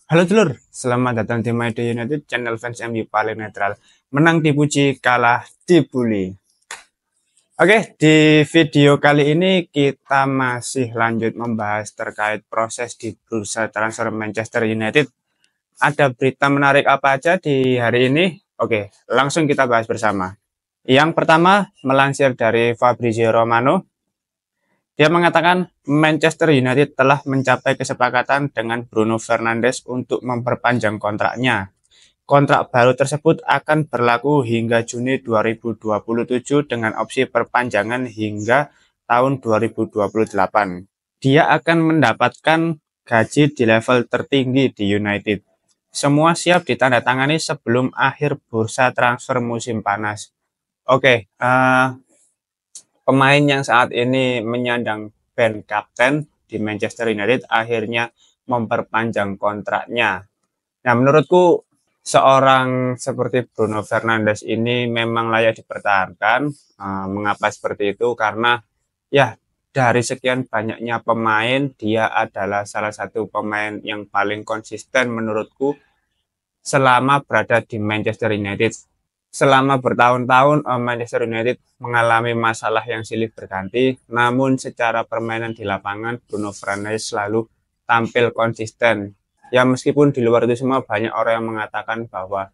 Halo Telur, selamat datang di My Day United, channel fans MU paling netral. Menang dipuji, kalah dibully. Oke, di video kali ini kita masih lanjut membahas terkait proses di bursa transfer Manchester United. Ada berita menarik apa aja di hari ini? Oke, langsung kita bahas bersama. Yang pertama, melansir dari Fabrizio Romano, dia mengatakan Manchester United telah mencapai kesepakatan dengan Bruno Fernandes untuk memperpanjang kontraknya. Kontrak baru tersebut akan berlaku hingga Juni 2027 dengan opsi perpanjangan hingga tahun 2028. Dia akan mendapatkan gaji di level tertinggi di United. Semua siap ditandatangani sebelum akhir bursa transfer musim panas. Oke, pemain yang saat ini menyandang band kapten di Manchester United akhirnya memperpanjang kontraknya. Nah, menurutku seorang seperti Bruno Fernandes ini memang layak dipertahankan. Mengapa seperti itu? Karena ya dari sekian banyaknya pemain, dia adalah salah satu pemain yang paling konsisten menurutku selama berada di Manchester United. Selama bertahun-tahun Manchester United mengalami masalah yang silih berganti, namun secara permainan di lapangan Bruno Fernandes selalu tampil konsisten. Ya meskipun di luar itu semua banyak orang yang mengatakan bahwa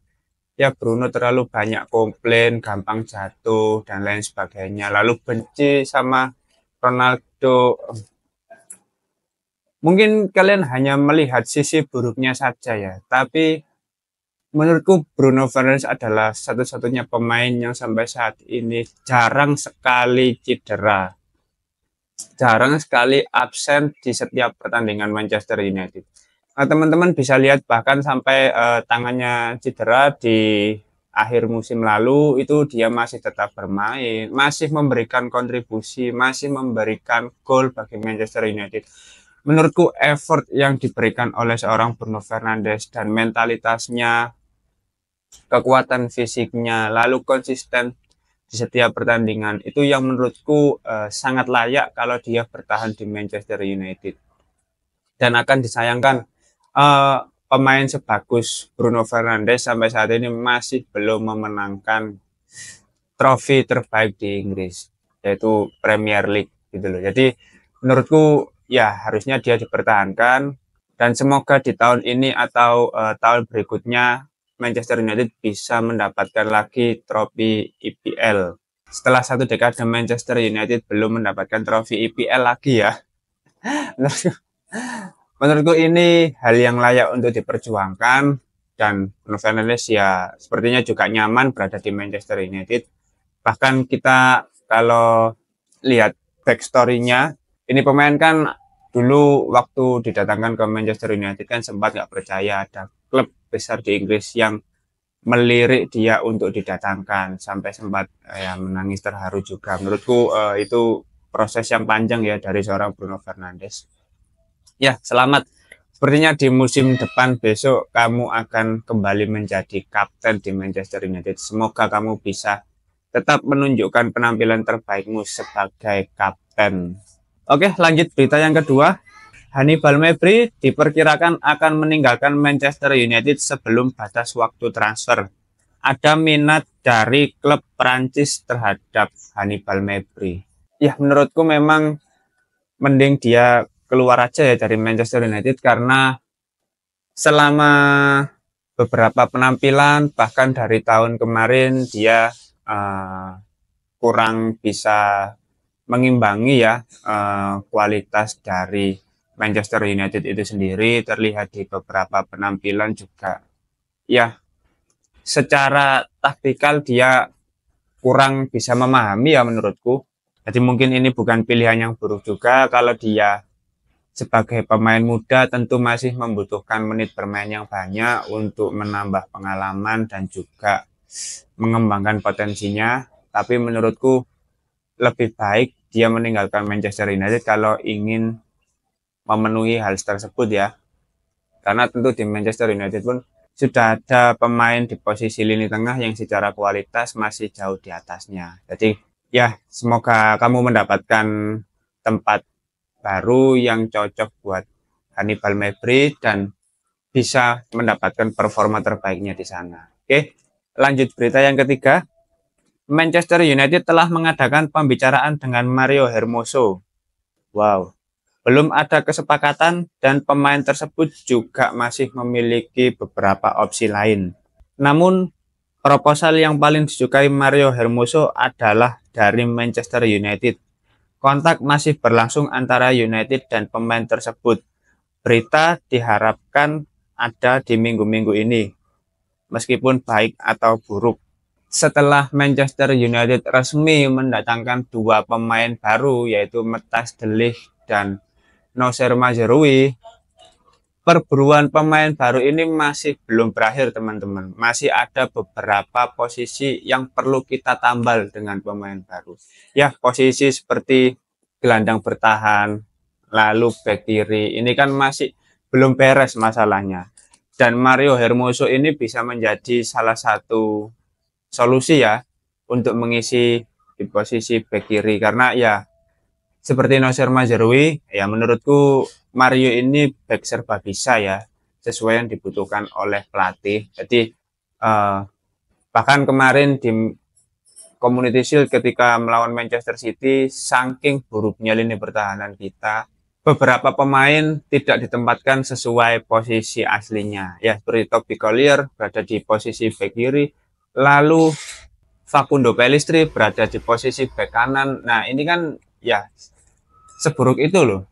ya Bruno terlalu banyak komplain, gampang jatuh dan lain sebagainya. Lalu benci sama Ronaldo. Mungkin kalian hanya melihat sisi buruknya saja ya, tapi menurutku Bruno Fernandes adalah satu-satunya pemain yang sampai saat ini jarang sekali cedera, jarang sekali absen di setiap pertandingan Manchester United. Nah, teman-teman bisa lihat bahkan sampai tangannya cedera di akhir musim lalu itu dia masih tetap bermain, masih memberikan kontribusi, masih memberikan gol bagi Manchester United. Menurutku effort yang diberikan oleh seorang Bruno Fernandes dan mentalitasnya, kekuatan fisiknya, lalu konsisten di setiap pertandingan itu yang menurutku sangat layak kalau dia bertahan di Manchester United. Dan akan disayangkan pemain sebagus Bruno Fernandes sampai saat ini masih belum memenangkan trofi terbaik di Inggris, yaitu Premier League gitu loh. Jadi menurutku ya harusnya dia dipertahankan dan semoga di tahun ini atau tahun berikutnya Manchester United bisa mendapatkan lagi trofi EPL. Setelah satu dekade Manchester United belum mendapatkan trofi EPL lagi ya. Menurutku ini hal yang layak untuk diperjuangkan dan Bruno Fernandes ya sepertinya juga nyaman berada di Manchester United. Bahkan kita kalau lihat backstory-nya, ini pemain kan dulu waktu didatangkan ke Manchester United kan sempat nggak percaya ada klub besar di Inggris yang melirik dia untuk didatangkan sampai sempat ya menangis terharu juga. Menurutku itu proses yang panjang ya dari seorang Bruno Fernandes. Ya, selamat. Sepertinya di musim depan besok kamu akan kembali menjadi kapten di Manchester United. Semoga kamu bisa tetap menunjukkan penampilan terbaikmu sebagai kapten. Oke, lanjut berita yang kedua. Hannibal Mejbri diperkirakan akan meninggalkan Manchester United sebelum batas waktu transfer. Ada minat dari klub Prancis terhadap Hannibal Mejbri. Ya, menurutku memang mending dia keluar aja ya dari Manchester United karena selama beberapa penampilan bahkan dari tahun kemarin dia kurang bisa mengimbangi ya kualitas dari Manchester United itu sendiri. Terlihat di beberapa penampilan juga ya secara taktikal dia kurang bisa memahami ya menurutku. Jadi mungkin ini bukan pilihan yang buruk juga kalau dia sebagai pemain muda tentu masih membutuhkan menit bermain yang banyak untuk menambah pengalaman dan juga mengembangkan potensinya. Tapi menurutku lebih baik dia meninggalkan Manchester United kalau ingin memenuhi hal tersebut ya. Karena tentu di Manchester United pun sudah ada pemain di posisi lini tengah yang secara kualitas masih jauh di atasnya. Jadi ya semoga kamu mendapatkan tempat baru yang cocok buat Hannibal Mejbri dan bisa mendapatkan performa terbaiknya di sana. Oke, lanjut berita yang ketiga. Manchester United telah mengadakan pembicaraan dengan Mario Hermoso. Wow, belum ada kesepakatan dan pemain tersebut juga masih memiliki beberapa opsi lain. Namun, proposal yang paling disukai Mario Hermoso adalah dari Manchester United. Kontak masih berlangsung antara United dan pemain tersebut. Berita diharapkan ada di minggu-minggu ini, meskipun baik atau buruk. Setelah Manchester United resmi mendatangkan dua pemain baru, yaitu Matthijs de Ligt dan Noussair Mazraoui, perburuan pemain baru ini masih belum berakhir, teman-teman. Masih ada beberapa posisi yang perlu kita tambal dengan pemain baru. Ya, posisi seperti gelandang bertahan, lalu back kiri. Ini kan masih belum beres masalahnya. Dan Mario Hermoso ini bisa menjadi salah satu solusi ya untuk mengisi di posisi back kiri. Karena ya seperti Noussair Mazraoui, ya menurutku Mario ini back serba bisa ya, sesuai yang dibutuhkan oleh pelatih. Jadi bahkan kemarin di Community Shield ketika melawan Manchester City, saking buruknya lini pertahanan kita, beberapa pemain tidak ditempatkan sesuai posisi aslinya. Ya seperti Toby Collier berada di posisi back kiri, lalu Facundo Pellistri berada di posisi back kanan. Nah ini kan ya seburuk itu loh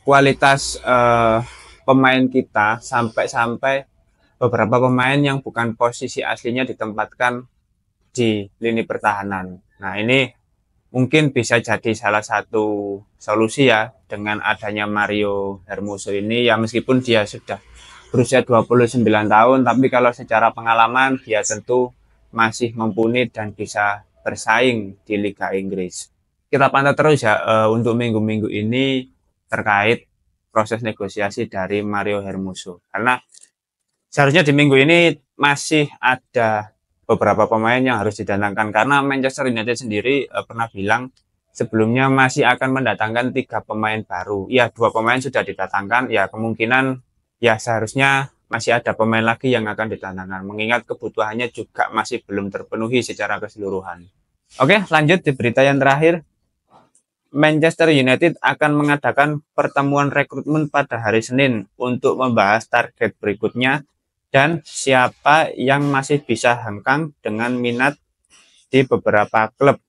kualitas pemain kita, sampai beberapa pemain yang bukan posisi aslinya ditempatkan di lini pertahanan. Nah ini mungkin bisa jadi salah satu solusi ya dengan adanya Mario Hermoso ini, ya meskipun dia sudah berusia 29 tahun, tapi kalau secara pengalaman dia tentu masih mumpuni dan bisa bersaing di Liga Inggris. Kita pantau terus ya untuk minggu-minggu ini terkait proses negosiasi dari Mario Hermoso, karena seharusnya di minggu ini masih ada beberapa pemain yang harus didatangkan, karena Manchester United sendiri pernah bilang sebelumnya masih akan mendatangkan 3 pemain baru. Ya 2 pemain sudah didatangkan, ya kemungkinan ya seharusnya masih ada pemain lagi yang akan didatangkan, mengingat kebutuhannya juga masih belum terpenuhi secara keseluruhan. Oke, lanjut di berita yang terakhir. Manchester United akan mengadakan pertemuan rekrutmen pada hari Senin untuk membahas target berikutnya dan siapa yang masih bisa hengkang dengan minat di beberapa klub,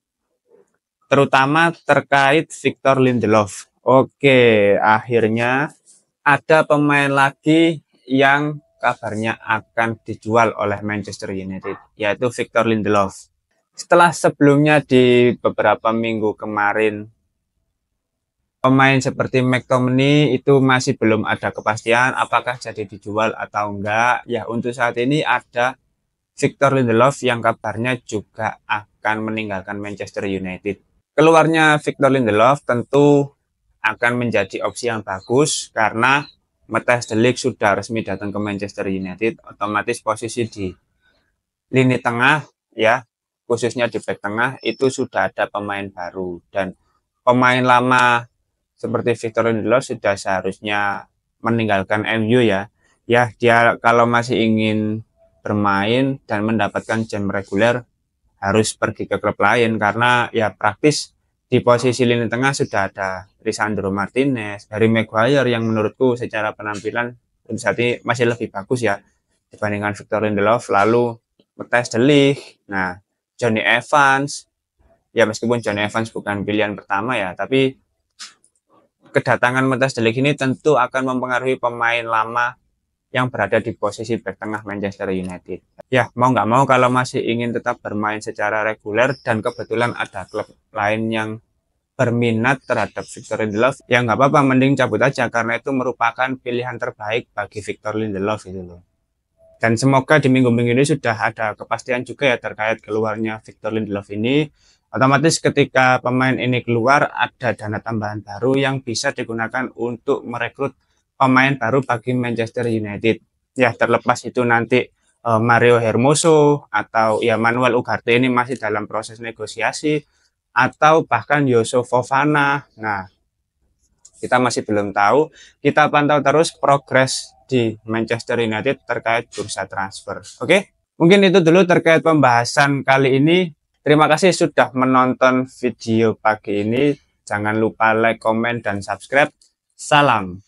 terutama terkait Victor Lindelof. Oke, akhirnya ada pemain lagi yang kabarnya akan dijual oleh Manchester United, yaitu Victor Lindelof. Setelah sebelumnya di beberapa minggu kemarin pemain seperti McTominay itu masih belum ada kepastian apakah jadi dijual atau enggak. Ya untuk saat ini ada Victor Lindelof yang kabarnya juga akan meninggalkan Manchester United. Keluarnya Victor Lindelof tentu akan menjadi opsi yang bagus karena Matthijs de Ligt sudah resmi datang ke Manchester United. Otomatis posisi di lini tengah ya, khususnya di back tengah itu sudah ada pemain baru, dan pemain lama seperti Victor Lindelof sudah seharusnya meninggalkan MU ya. Ya dia kalau masih ingin bermain dan mendapatkan jam reguler harus pergi ke klub lain, karena ya praktis di posisi lini tengah sudah ada Lisandro Martinez, Harry Maguire yang menurutku secara penampilan saat ini masih lebih bagus ya dibandingkan Victor Lindelof. Lalu Matthijs de Ligt, nah Jonny Evans, ya meskipun Jonny Evans bukan pilihan pertama ya, tapi kedatangan Matthijs de Ligt ini tentu akan mempengaruhi pemain lama yang berada di posisi back tengah Manchester United. Ya mau nggak mau kalau masih ingin tetap bermain secara reguler dan kebetulan ada klub lain yang berminat terhadap Victor Lindelof, ya nggak apa-apa, mending cabut aja karena itu merupakan pilihan terbaik bagi Victor Lindelof itu loh. Dan semoga di minggu-minggu ini sudah ada kepastian juga ya terkait keluarnya Victor Lindelof ini. Otomatis ketika pemain ini keluar ada dana tambahan baru yang bisa digunakan untuk merekrut pemain baru bagi Manchester United. Ya terlepas itu nanti Mario Hermoso atau ya Manuel Ugarte ini masih dalam proses negosiasi, atau bahkan Youssouf Fofana. Nah kita masih belum tahu, kita pantau terus progres di Manchester United terkait bursa transfer. Oke, mungkin itu dulu terkait pembahasan kali ini. Terima kasih sudah menonton video pagi ini. Jangan lupa like, komen, dan subscribe. Salam.